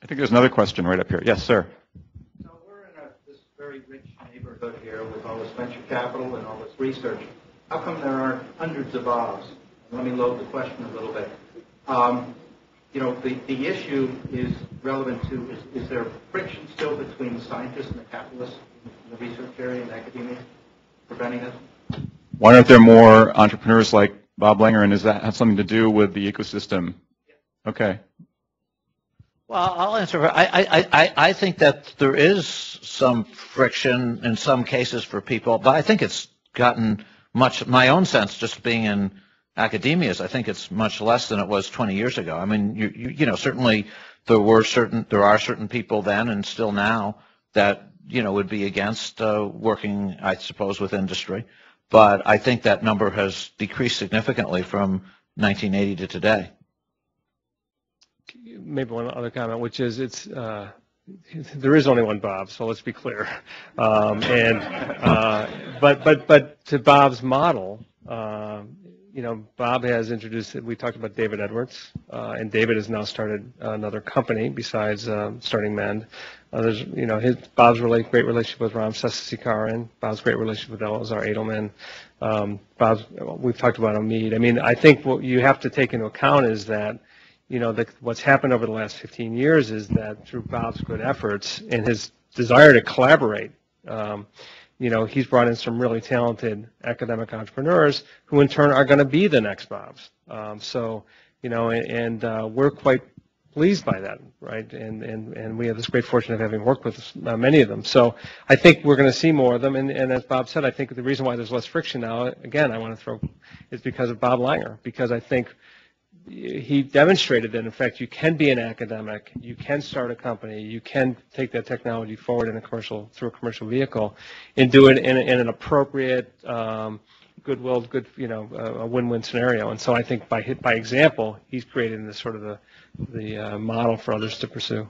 I think there's another question right up here. Yes, sir. So we're in this very rich neighborhood here with all this venture capital and all this research. How come there aren't hundreds of Bobs? Let me load the question a little bit. You know, the issue is relevant to, is there friction still between the scientists and the capitalists in the research area and academia preventing this? Why aren't there more entrepreneurs like Bob Langer, and does that have something to do with the ecosystem? Okay. Well, I'll answer. I think that there is some friction in some cases for people, but I think it's gotten much, my own sense, just being in academia, is I think it's much less than it was 20 years ago. I mean, you know, certainly there are certain people then and still now that, you know, would be against working, I suppose, with industry. But I think that number has decreased significantly from 1980 to today. Maybe one other comment, which is there is only one Bob, so let's be clear. But to Bob's model, you know, Bob has introduced, we talked about David Edwards, and David has now started another company besides starting Mend. There's, you know, Bob's great relationship with Ram Sessikaran, Bob's great relationship with Elazar Edelman. We've talked about Omid. I mean, I think what you have to take into account is that, you know, what's happened over the last 15 years is that through Bob's good efforts and his desire to collaborate, you know, he's brought in some really talented academic entrepreneurs who in turn are going to be the next Bobs. So, you know, and we're quite pleased by that, right? And we have this great fortune of having worked with many of them. So I think we're going to see more of them. And as Bob said, I think the reason why there's less friction now, again, I want to throw, is because of Bob Langer, because I think he demonstrated that, in fact, you can be an academic, you can start a company, you can take that technology forward through a commercial vehicle, and do it in an appropriate, goodwill, you know, a win-win scenario. And so I think by example, he's created this sort of the model for others to pursue.